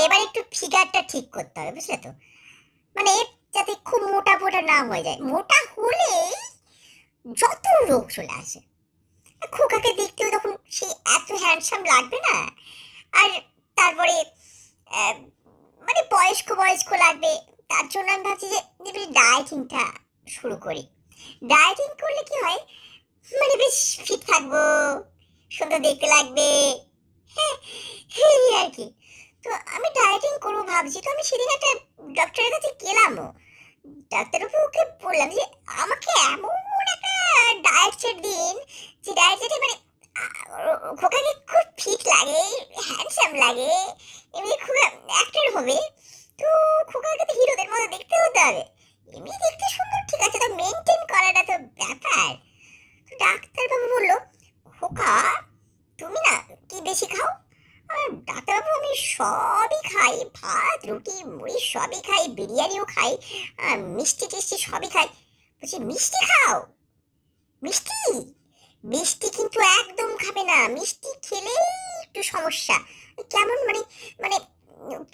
এবার একটু ফিগারটা ঠিক করতে হবে, বুঝলে তো? মানে যাতে খুব মোটা ফোটা না হয়ে যায়, মোটা হলেই যত রোগ চলে আসে। খোকাকে দেখতেও তখন সে এত হ্যান্ডসাম লাগবে না। আর তারপরে আহ, মানে বয়স্ক বয়স্ক লাগবে। তার জন্য আমি ভাবছি যে ডায়েটিংটা শুরু করি। ডায়েটিং করলে কি হয়, মানে বেশ ফিট থাকবো, সুন্দর দেখতে লাগবে। হ্যাঁ, এই আর কি। তো আমি ডায়েটিং করবো ভাবছি। তো আমি সেদিন একটা ডক্টরের কাছে গেলামও। ডাক্তারবাবুকে বললাম যে আমাকে এমন একটা ডায়েট চার্ট দিন, যে ডায়েট চার্টে মানে খোকাকে খুব ফিট লাগে, হ্যান্ডসাম লাগে, এমনি খোকা অ্যাক্টর হবে। তো খোকাকে তো হিরোদের মতো দেখতে হতে হবে। এমনি দেখতে সুন্দর ঠিক আছে, তো মেনটেন করাটা তো ব্যাপার। তো ডাক্তারবাবু বললো, খোকা তুমি না কি বেশি খাও? আর ডাক্তারবাবু আমি সবই খাই, ভাত রুটি মুড়ি সবই খাই, বিরিয়ানিও খাই, আর মিষ্টি টিষ্টি সবই খাই। বলছি মিষ্টি খাও? মিষ্টি মিষ্টি কিন্তু একদম খাবে না। মিষ্টি খেলে একটু সমস্যা। কেমন মানে, মানে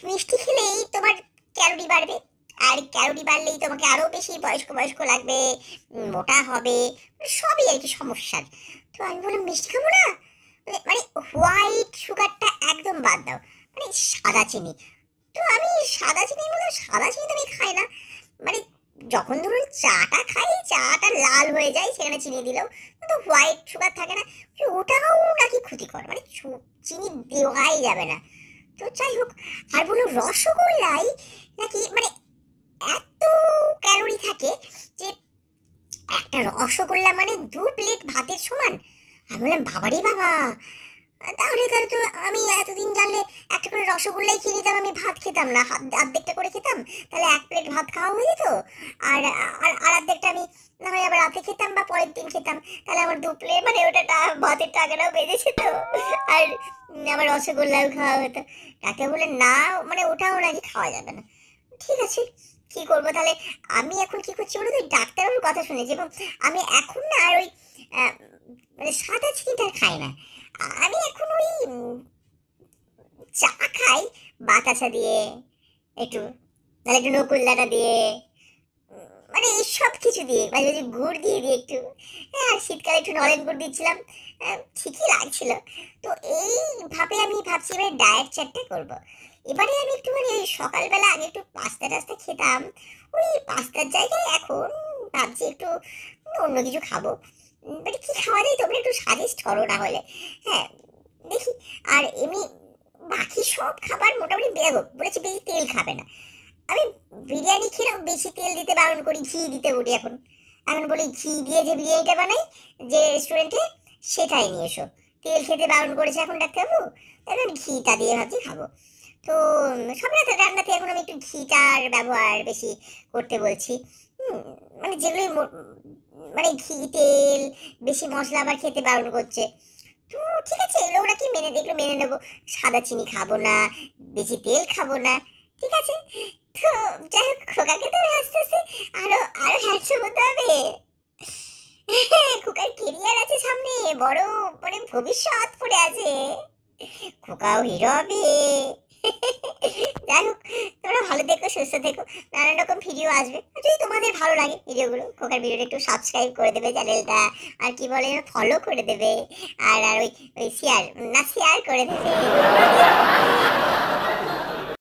মিষ্টি খেলেই তোমার ক্যালোরি বাড়বে, আর ক্যালোরি বাড়লেই তোমাকে আরো বেশি বয়স্ক বয়স্ক লাগবে, মোটা হবে, সবই আর কি সমস্যার। তো আমি বললাম মিষ্টি খাবো না, মানে হোয়াইট সুগারটা একদম বাদ দাও, মানে সাদা চিনি। তো আমি সাদা চিনি বললাম সাদা চিনি তো আমি খাই না। মানে যখন ধরুন চাটা খাই, চাটা লাল হয়ে যায়, সেখানে চিনি দিলেও তো হোয়াইট সুগার থাকে না, ওটাও নাকি ক্ষতিকর, মানে চিনি দেওয়াই যাবে না। তো যাই হোক, আর বলো রসগোল্লাই নাকি মানে এত ক্যালোরি থাকে যে একটা রসগোল্লা মানে 2 প্লেট ভাতের সমান। আমি বললাম বাবারে বাবা, তাহলে তাহলে তো আমি এতদিন জানলে একটা করে রসগোল্লাই খেয়ে নিতাম, আমি ভাত খেতাম না, অর্ধেকটা করে খেতাম, তাহলে 1 প্লেট ভাত খাওয়া হয়ে যেত। আর আর আর অর্ধেকটা আমি না হয় আবার রাতে খেতাম বা পরের দিন খেতাম, তাহলে আমার 2 প্লেট মানে ওটা ভাতের টাকাটাও বেঁচে যেত। আর আমার রসগোল্লাও খাওয়া হতো। তাকে বলে না, মানে ওটাও নাকি খাওয়া যাবে না। ঠিক আছে, কি করবো তাহলে? আমি এখন কি করছি বলো তো, ডাক্তারের কথা শুনেছি, এবং আমি এখন না আর ওই আহ, মানে সাদা চিনিটা খাই না। আমি এখন ওই চা খাই বাতাসা দিয়ে একটু, মানে একটু নকুলদানা দিয়ে, মানে এই সব কিছু দিয়ে, মাঝে মাঝে গুড় দিয়ে দিই একটু। হ্যাঁ, আর শীতকালে একটু নলেন গুড় দিচ্ছিলাম, ঠিকই লাগছিল। তো এইভাবে আমি ভাবছি এবার ডায়েট চার্টটা করবো। এবারে আমি একটু মানে ওই সকালবেলা আগে একটু পাস্তা টাস্তা খেতাম, ওই পাস্তার জায়গায় এখন ভাবছি একটু অন্য কিছু খাবো। মানে কি খাওয়া যায় তোমরা একটু সাজেস্ট করো না হলে। হ্যাঁ, দেখি। আর এমনি বাকি সব খাবার মোটামুটি বেরোবো বলেছি, বেশি তেল খাবে না। আমি বিরিয়ানি খেলেও বেশি তেল দিতে বারণ করি, ঘি দিতে বলি এখন। এখন বলি ঘি দিয়ে যে বিরিয়ানিটা বানাই যে রেস্টুরেন্টে, সেটাই নিয়ে এসো। তেল খেতে বারণ করেছে এখন ডাক্তারবাবু, তাই আমি ঘিটা দিয়ে ভাবছি খাবো। তো সব রান্নাতে এখন আমি একটু ঘিটার ব্যবহার বেশি করতে বলছি। হুম, মানে যেগুলো মানে ঘি তেল বেশি মশলা আবার খেতে বারণ করছে। তো ঠিক আছে, এগুলো ওরা কি মেনে দেখলো, মেনে নেবো। সাদা চিনি খাবো না, বেশি তেল খাবো না, ঠিক আছে। তো যাই হোক, খোকাকে তো আস্তে আস্তে আরো আরো হ্যান্ডসাম হতে হবে। খোকার কেরিয়ার আছে সামনে, বড় মানে ভবিষ্যৎ পড়ে আছে। খোকাও হিরো হবে। যাই হোক, তোমরা ভালো থেকো, সুস্থ থেকো। নানান রকম ভিডিও আসবে, আর যদি তোমাদের ভালো লাগে ভিডিওগুলো, খোকার ভিডিওটা একটু সাবস্ক্রাইব করে দেবে চ্যানেলটা, আর কি বলে ফলো করে দেবে, আর আর ওই ওই শেয়ার না শেয়ার করে দেবে।